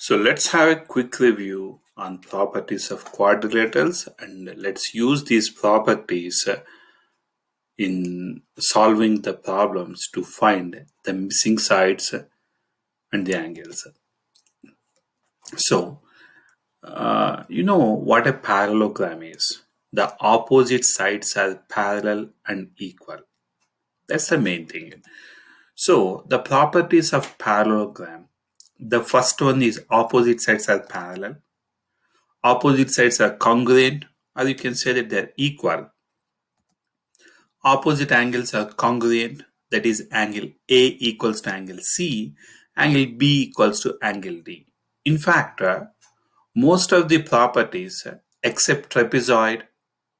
So let's have a quick review on properties of quadrilaterals, and let's use these properties in solving the problems to find the missing sides and the angles. So you know what a parallelogram is. The opposite sides are parallel and equal. That's the main thing. So the properties of parallelogram. The first one is opposite sides are parallel. Opposite sides are congruent, or you can say that they're equal. Opposite angles are congruent, that is, angle A equals to angle C, angle B equals to angle D. In fact, most of the properties, except trapezoid,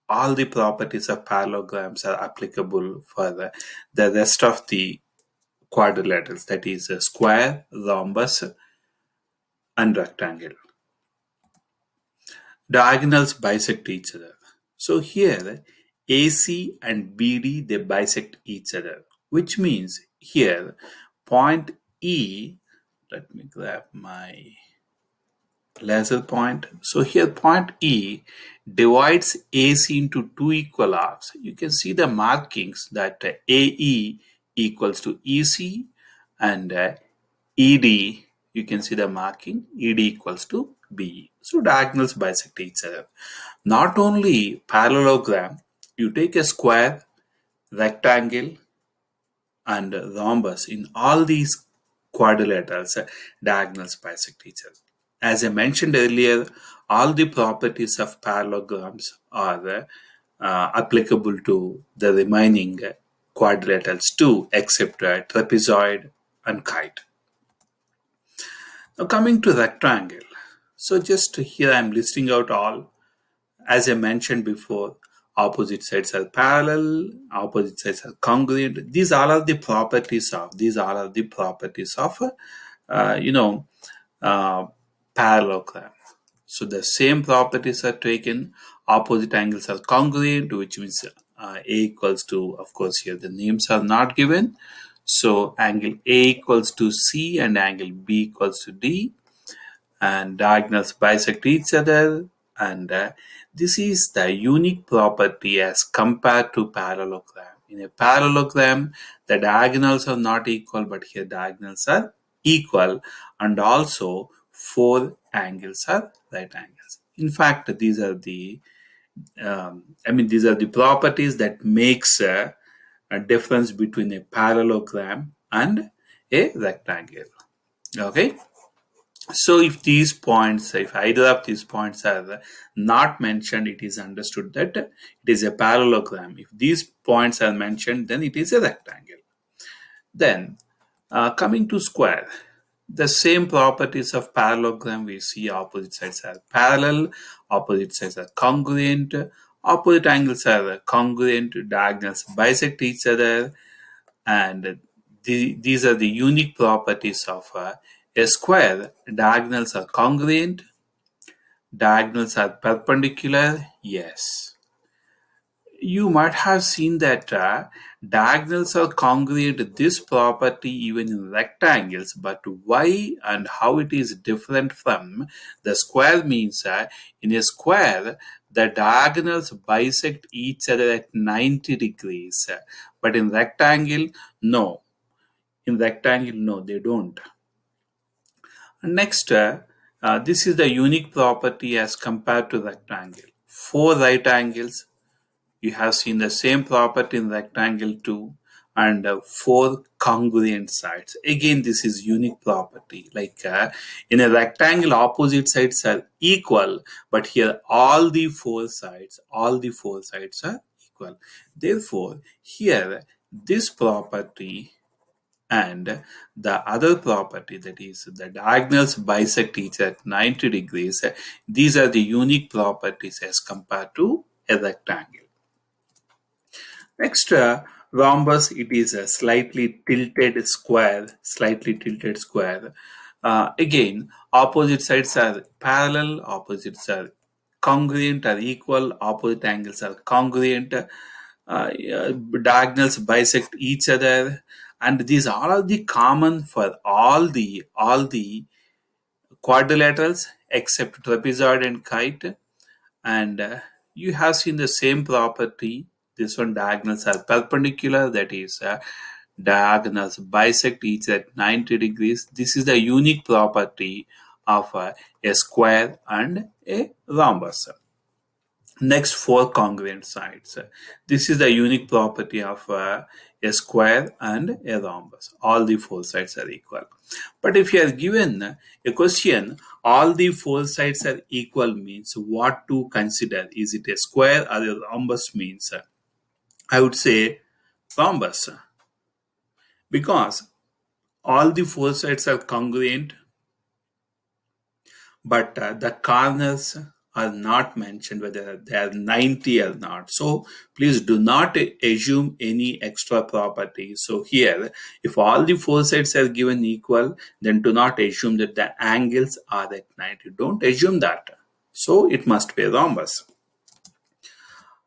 all the properties of parallelograms are applicable for the rest of the quadrilaterals, that is, square, rhombus, and rectangle. Diagonals bisect each other. So here AC and BD, they bisect each other, which means here point E, let me grab my laser point. So here point E divides AC into two equal arcs. You can see the markings that AE equals to EC, and ED, you can see the marking ED equals to BE. So diagonals bisect each other. Not only parallelogram, you take a square, rectangle, and rhombus. In all these quadrilaterals, diagonals bisect each other. As I mentioned earlier, all the properties of parallelograms are applicable to the remaining quadrilaterals too, except trapezoid and kite. Now coming to rectangle. So just here I am listing out all. As I mentioned before, opposite sides are parallel, opposite sides are congruent. These all are the properties of uh, you know uh, parallelogram. So the same properties are taken. Opposite angles are congruent, which means A equals to, of course, here the names are not given. So angle A equals to C and angle B equals to D, and diagonals bisect each other, and this is the unique property as compared to parallelogram. In a parallelogram, the diagonals are not equal, but here diagonals are equal, and also four angles are right angles. In fact, these are the properties that makes a difference between a parallelogram and a rectangle. Okay. So if either of these points are not mentioned, it is understood that it is a parallelogram. If these points are mentioned, then it is a rectangle. Then coming to square, the same properties of parallelogram we see. Opposite sides are parallel, opposite sides are congruent, opposite angles are congruent, diagonals bisect each other, and these are the unique properties of a square. Diagonals are congruent, diagonals are perpendicular. Yes, you might have seen that diagonals are congruent, this property even in rectangles, but why and how it is different from the square means in a square the diagonals bisect each other at 90 degrees, but in rectangle, no. In rectangle, no, they don't. Next, this is the unique property as compared to rectangle. Four right angles, you have seen the same property in rectangle too, and four congruent sides. Again, this is unique property. Like in a rectangle, opposite sides are equal, but here all the four sides are equal. Therefore, here this property and the other property, that is the diagonals bisect each at 90 degrees, these are the unique properties as compared to a rectangle. Next, rhombus, it is a slightly tilted square. Again, opposite sides are parallel, opposites are congruent or equal, opposite angles are congruent, diagonals bisect each other, and these all are the common for all the quadrilaterals except trapezoid and kite, and you have seen the same property. This one, diagonals are perpendicular, that is diagonals bisect each at 90 degrees. This is the unique property of a square and a rhombus. Next, four congruent sides. This is the unique property of a square and a rhombus. All the four sides are equal. But if you are given a question, all the four sides are equal means what to consider? Is it a square or a rhombus means? I would say rhombus, because all the four sides are congruent, but the corners are not mentioned whether they are 90 or not. So please do not assume any extra property. So here, if all the four sides are given equal, then do not assume that the angles are at 90. Don't assume that. So it must be a rhombus.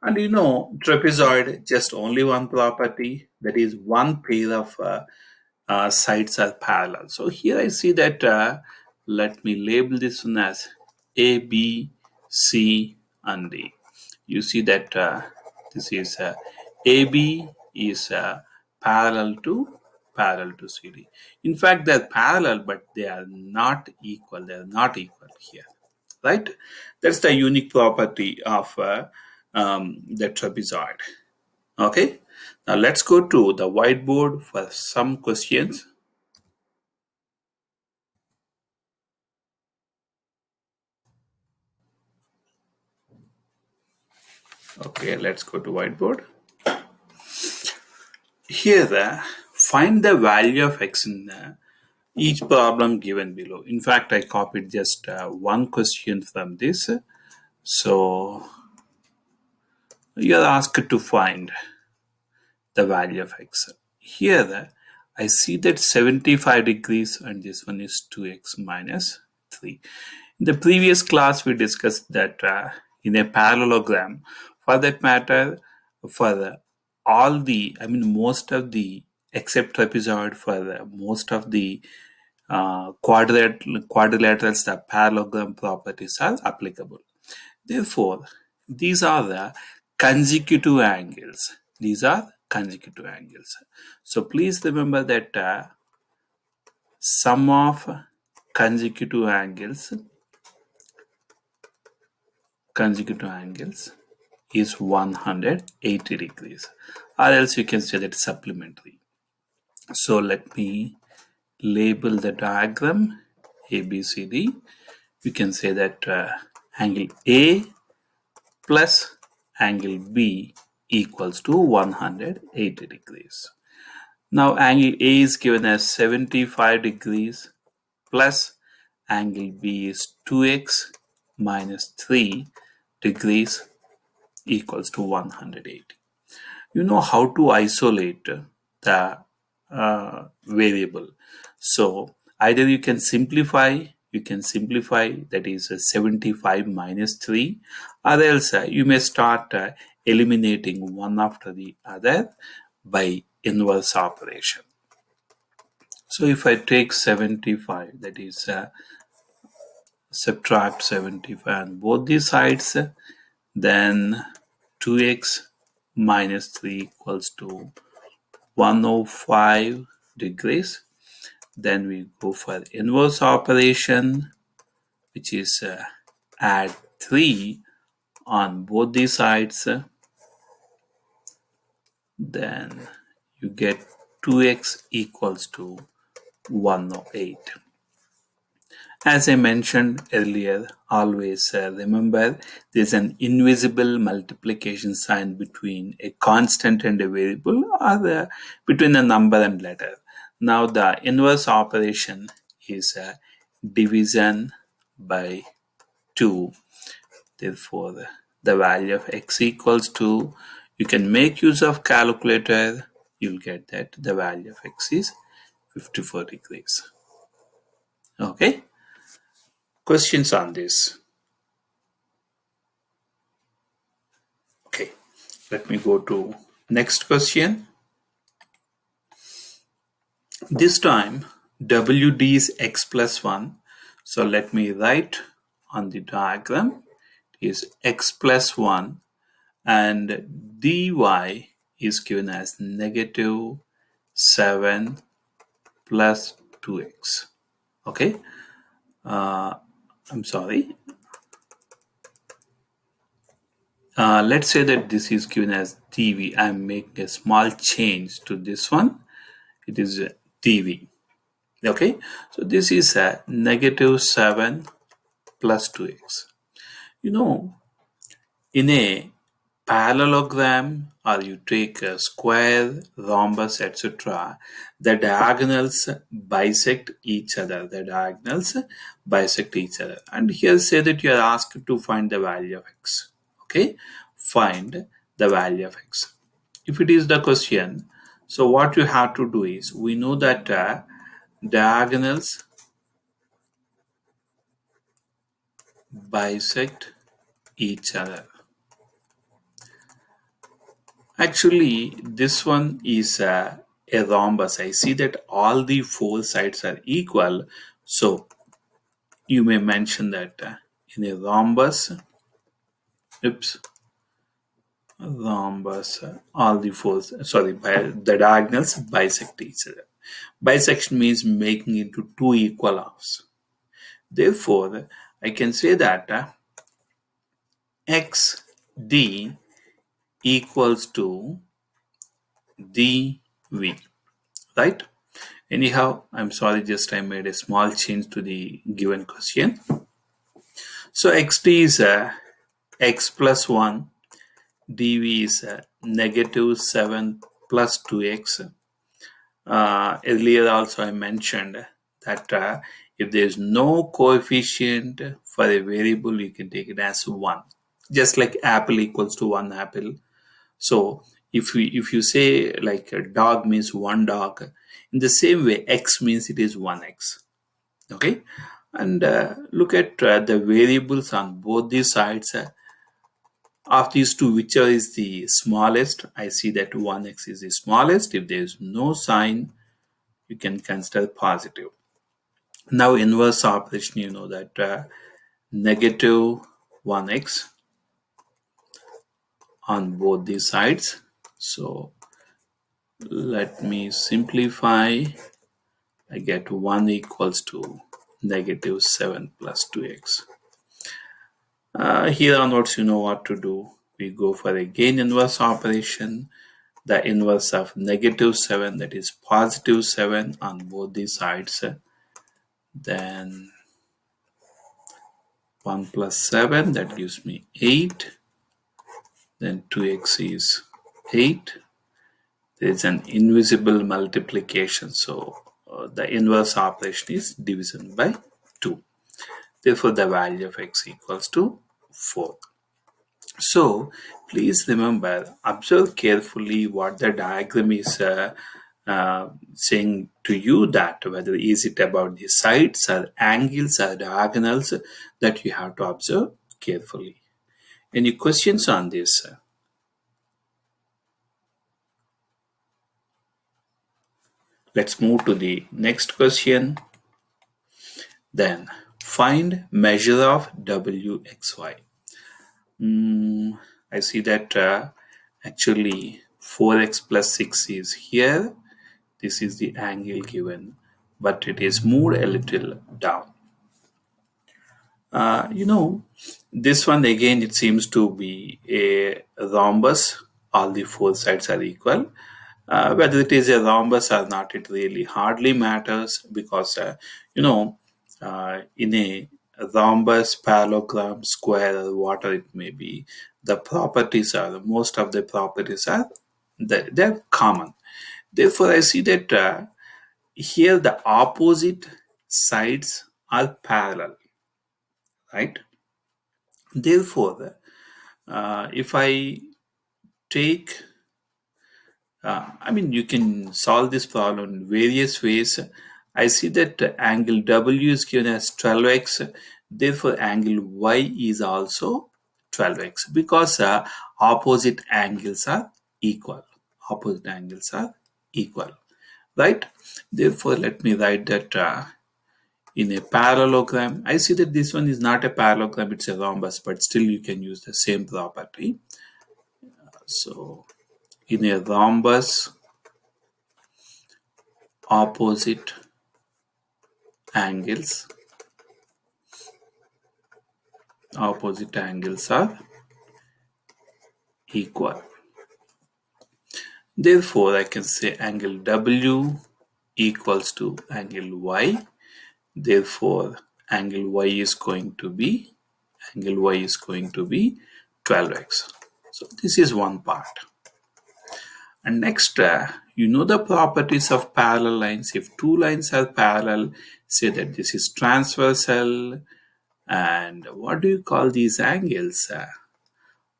And trapezoid, just only one property, that is one pair of sides are parallel. So here I see that, let me label this one as A, B, C, and D. You see that this is AB is parallel to CD. In fact, they're parallel, but they are not equal. They are not equal here, right? That's the unique property of the trapezoid. Okay, now let's go to the whiteboard for some questions. Okay, let's go to whiteboard. Here, find the value of x in each problem given below. In fact, I copied just one question from this. So you are asked to find the value of x. Here, I see that 75 degrees and this one is 2x minus 3. In the previous class, we discussed that in a parallelogram, for that matter, for all the, I mean, most of the, except trapezoid, for most of the quadrilaterals, the parallelogram properties are applicable. Therefore, these are the consecutive angles. These are consecutive angles. So please remember that sum of consecutive angles is 180 degrees, or else you can say that supplementary. So let me label the diagram ABCD. You can say that angle A plus angle B equals to 180 degrees. Now angle A is given as 75 degrees plus angle B is 2x minus 3 degrees equals to 180. You know how to isolate the variable. So either you can simplify, that is 75 minus 3, or else you may start eliminating one after the other by inverse operation. So if I take 75, that is subtract 75 on both the sides, then 2x minus 3 equals to 105 degrees. Then we go for inverse operation, which is add 3 on both the sides. Then you get 2x equals to 108. As I mentioned earlier, always remember there's an invisible multiplication sign between a constant and a variable, or between a number and letter. Now the inverse operation is division by 2. Therefore, the value of x equals to, you can make use of calculator, you'll get that the value of x is 54 degrees. Okay, questions on this? Okay, let me go to next question. This time WD is x plus 1. So let me write on the diagram is x plus 1 and dy is given as negative 7 plus 2x. Okay, uh, I'm sorry. Let's say that this is given as dv. I'm making a small change to this one. It is dv. Okay, so this is a negative 7 plus 2x. You know, in a parallelogram or you take a square, rhombus, etc., the diagonals bisect each other. The diagonals bisect each other. And here say that you are asked to find the value of x. Okay, find the value of x. If it is the question, so what you have to do is we know that diagonals bisect each other. Actually, this one is a rhombus. I see that all the four sides are equal. So you may mention that in a rhombus, oops, rhombus, all the four, sorry, the diagonals bisect each other. Bisection means making into two equal halves. Therefore, I can say that xd equals to dv, right? Anyhow, I'm sorry, just I made a small change to the given question. So xt is x plus 1, dv is negative 7 plus 2x. Earlier also I mentioned that if there is no coefficient for a variable, you can take it as 1. Just like apple equals to 1 apple. So if you say like a dog means one dog, in the same way x means it is 1x. Okay, and look at the variables on both these sides. Of these two, whichever is the smallest, I see that 1x is the smallest. If there is no sign, you can consider positive. Now inverse operation, you know that negative 1x on both these sides. So let me simplify. I get 1 equals to negative 7 plus 2x. Here onwards, you know what to do. We go for a gain inverse operation. The inverse of negative 7, that is positive 7 on both these sides. Then 1 plus 7, that gives me 8. Then 2x is 8. There is an invisible multiplication. So the inverse operation is division by 2. Therefore, the value of x equals to 4. So please remember, observe carefully what the diagram is saying to you, that whether is it about the sides or angles or diagonals, that you have to observe carefully. Any questions on this? Let's move to the next question. Then find measure of wxy. I see that actually 4x plus 6 is here. This is the angle given, but it is moved a little down. You know, this one again, it seems to be a rhombus. All the four sides are equal. Whether it is a rhombus or not, it really hardly matters, because, in a rhombus, parallelogram, square, or whatever it may be, the properties are, most of the properties are, they're common. Therefore, I see that here the opposite sides are parallel, right? Therefore, if I take, you can solve this problem in various ways. I see that angle W is given as 12x. Therefore, angle Y is also 12x, because opposite angles are equal. Opposite angles are equal, right? Therefore, let me write that In a parallelogram, I see that this one is not a parallelogram, it's a rhombus, but still you can use the same property. So in a rhombus, opposite angles are equal. Therefore, I can say angle W equals to angle Y. Therefore, angle Y is going to be 12x. So this is one part. And next, you know the properties of parallel lines. If two lines are parallel, say that this is transversal. And what do you call these angles?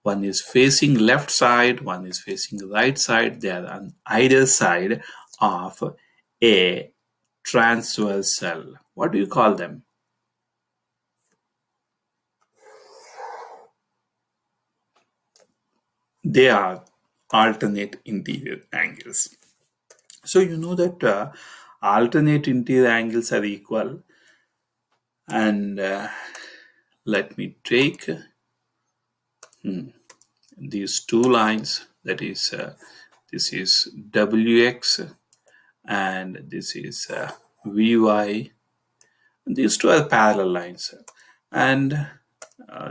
One is facing left side, one is facing right side. They are on either side of a transversal. What do you call them? They are alternate interior angles. So you know that alternate interior angles are equal. And let me take these two lines, that is this is Wx and this is Vy. These two are parallel lines, and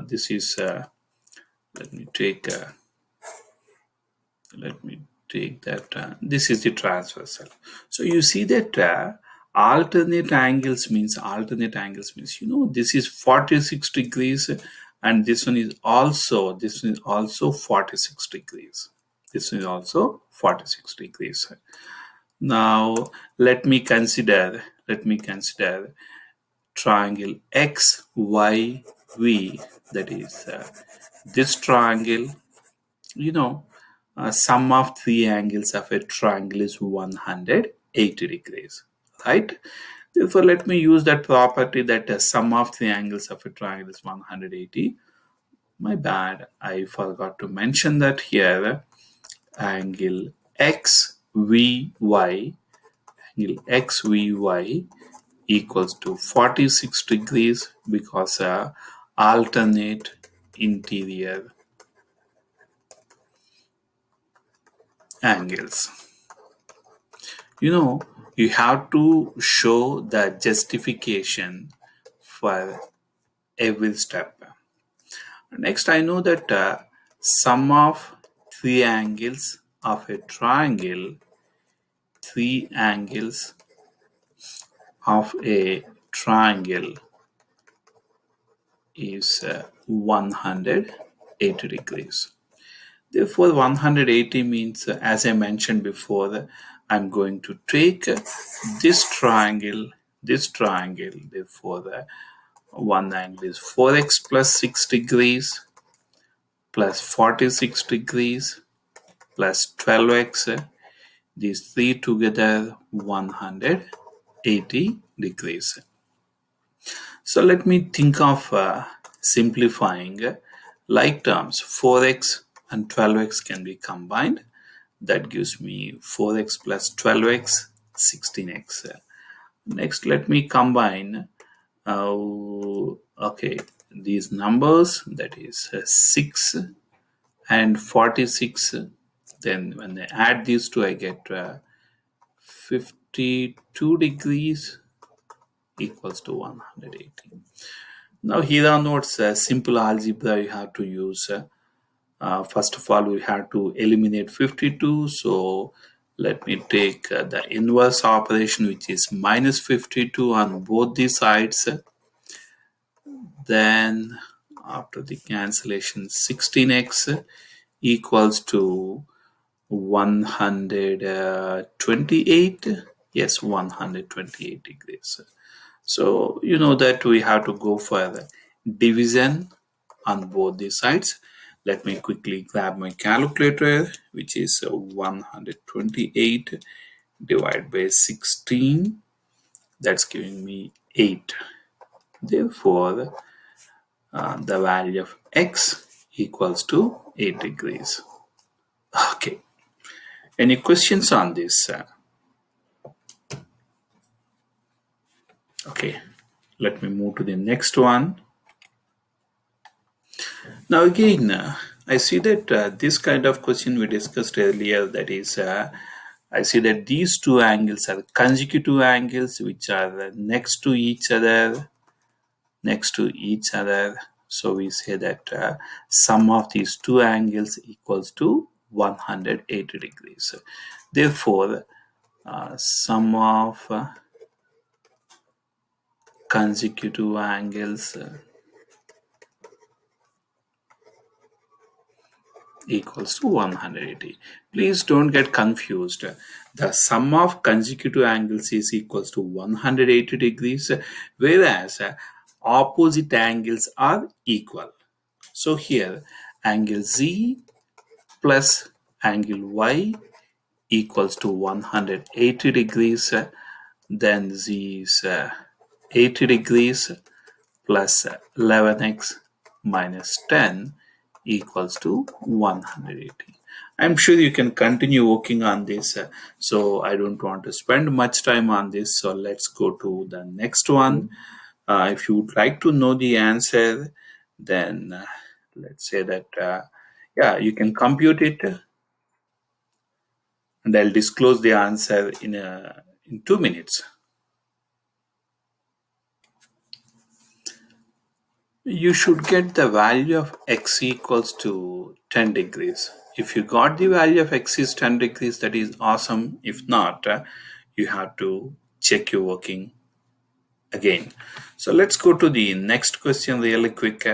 this is let me take let me take that this is the transversal. So you see that alternate angles means, you know, this is 46 degrees, and this one is also 46 degrees. This is also 46 degrees. Now let me consider triangle XYV, that is this triangle. You know, sum of three angles of a triangle is 180 degrees, right? Therefore, let me use that property that sum of three angles of a triangle is 180. My bad, I forgot to mention that here. Angle XVY, angle XVY equals to 46 degrees because alternate interior angles. You know, you have to show the justification for every step. Next, I know that sum of three angles of a triangle, three angles of a triangle is 180 degrees. Therefore, 180 means, as I mentioned before, I'm going to take this triangle, therefore, one angle is 4x plus 6 degrees plus 46 degrees plus 12x. These three together 180 degrees. So let me think of simplifying like terms. 4x and 12x can be combined. That gives me 4x plus 12x, 16x. Next, let me combine okay, these numbers, that is 6 and 46. Then when I add these two, I get 52 degrees equals to 180. Now here are notes, simple algebra you have to use. First of all, we have to eliminate 52. So let me take the inverse operation, which is minus 52 on both the sides. Then after the cancellation, 16x equals to 128. Yes, 128 degrees. So you know that we have to go for the division on both the sides. Let me quickly grab my calculator, which is 128 divided by 16. That's giving me 8. Therefore, the value of x equals to 8 degrees. Okay. Any questions on this? Okay. let me move to the next one. Now again, I see that this kind of question we discussed earlier, that is, I see that these two angles are consecutive angles which are next to each other, So we say that sum of these two angles equals to 180 degrees. Therefore, sum of consecutive angles equals to 180. Please don't get confused. The sum of consecutive angles is equals to 180 degrees, whereas opposite angles are equal. So here, angle Z plus angle Y equals to 180 degrees. Then Z is 80 degrees plus 11x minus 10 equals to 180. I'm sure you can continue working on this, so I don't want to spend much time on this. So let's go to the next one. If you would like to know the answer, then let's say that yeah, you can compute it, and I'll disclose the answer in 2 minutes. You should get the value of x equals to 10 degrees. If you got the value of x is 10 degrees, that is awesome. If not, you have to check your working again. So let's go to the next question really quick.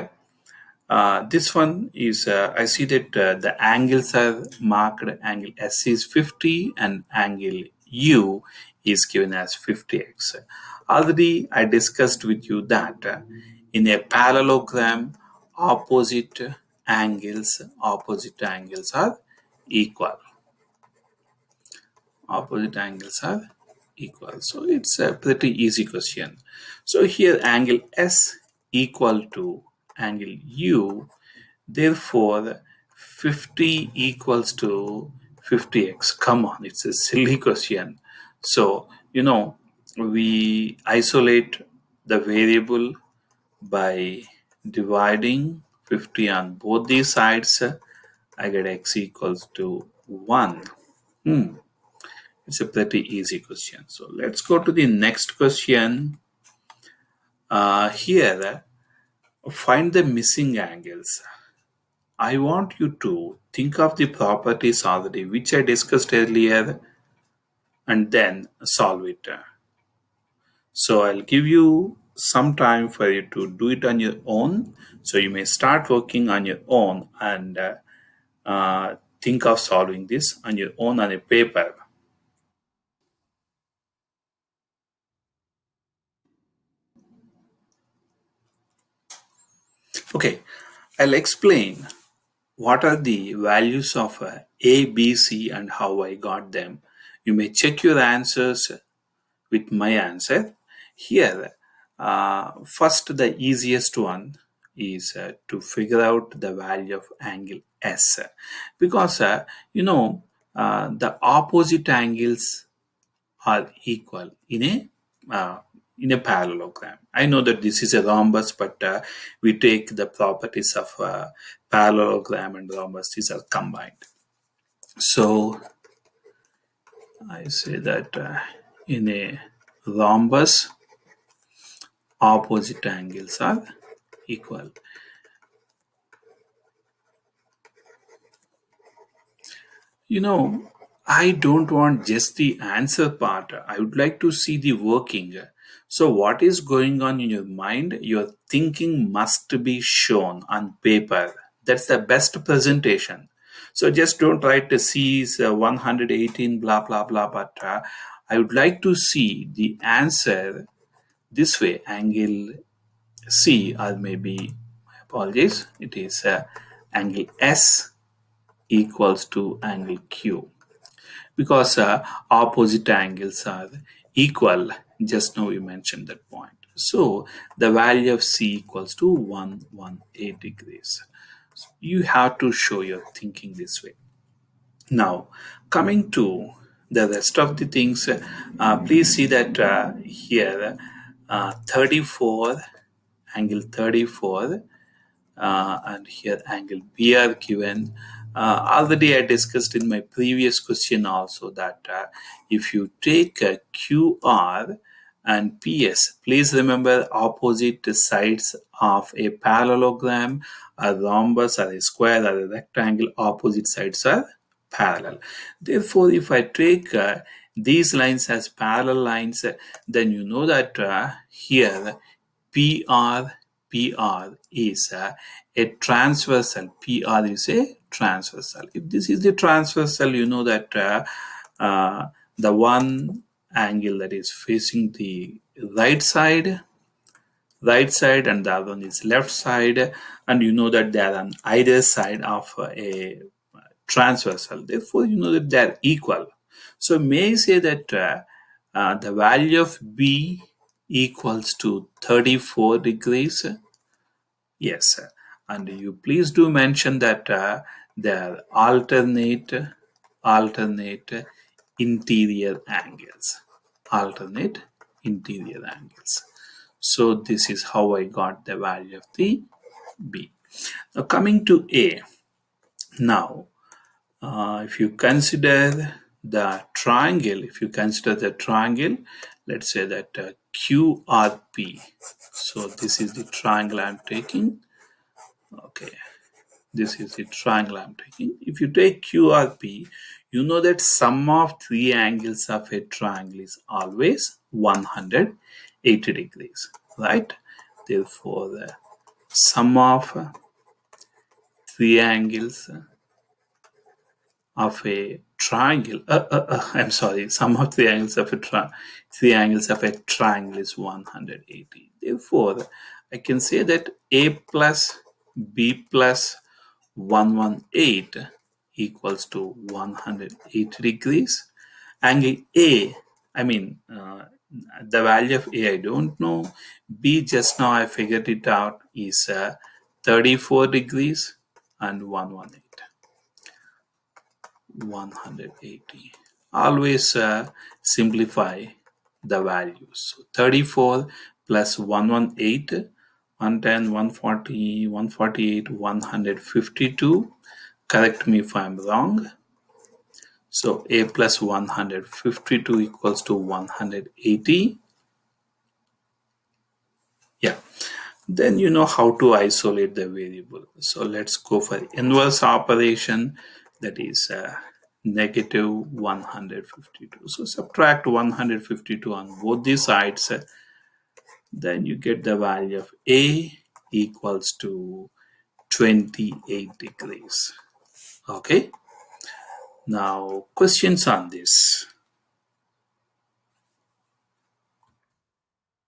This one is, I see that the angles are marked. Angle S is 50 and angle U is given as 50x. Already I discussed with you that in a parallelogram, opposite angles are equal. Opposite angles are equal. So it's a pretty easy question. So here angle S equal to angle U. Therefore, 50 equals to 50x. Come on, it's a silly question. So, we isolate the variable by dividing 50 on both these sides. I get x equals to 1. It's a pretty easy question. So, let's go to the next question. Here, find the missing angles. I want you to think of the properties already, which I discussed earlier, and then solve it. So I'll give you some time for you to do it on your own. So you may start working on your own and think of solving this on your own on a paper. Okay, I'll explain what are the values of A, B, C and how I got them. You may check your answers with my answer. Here, first the easiest one is to figure out the value of angle S, because the opposite angles are equal in a parallelogram. I know that this is a rhombus, but we take the properties of parallelogram and rhombus; these are combined. So I say that in a rhombus, opposite angles are equal. I don't want just the answer part. I would like to see the working. So, what is going on in your mind? Your thinking must be shown on paper. That's the best presentation. So, just don't write the C is 118, blah, blah, blah. But I would like to see the answer this way, angle C, or maybe, my apologies, it is angle S equals to angle Q, because opposite angles are equal. Just now we mentioned that point. So the value of C equals to 118 degrees. So you have to show your thinking this way. Now, coming to the rest of the things, please see that here 34, angle 34, and here angle B are given. Already I discussed in my previous question also that if you take QR and PS, please remember opposite sides of a parallelogram, a rhombus or a square or a rectangle, opposite sides are parallel. Therefore, if I take these lines as parallel lines, then you know that here PR is a transversal. PR is a transversal. If this is the transversal, you know that the one angle that is facing the right side, and the other one is left side, and you know that they are on either side of a transversal. Therefore, you know that they are equal. So may I say that the value of B equals to 34 degrees? Yes, sir. And you please do mention that there are alternate interior angles. Alternate interior angles. So this is how I got the value of the B. Now coming to A. Now, if you consider the triangle, let's say that QRP. So this is the triangle I'm taking. Okay, this is the triangle I'm taking. If you take QRP, you know that sum of three angles of a triangle is always 180 degrees, right? Therefore, the sum of three angles of a triangle. I'm sorry. Sum of three angles of a triangle is 180. Therefore, I can say that A plus B plus 118 equals to 180 degrees. Angle A, I mean, the value of A I don't know. B just now I figured it out is 34 degrees and 180. Always simplify the values. So 34 plus 118, 110, 140, 148, 152. Correct me if I'm wrong. So A plus 152 equals to 180. Yeah. Then you know how to isolate the variable. So let's go for inverse operation, that is negative 152. So subtract 152 on both the sides. Then you get the value of A equals to 28 degrees. Okay. Now questions on this.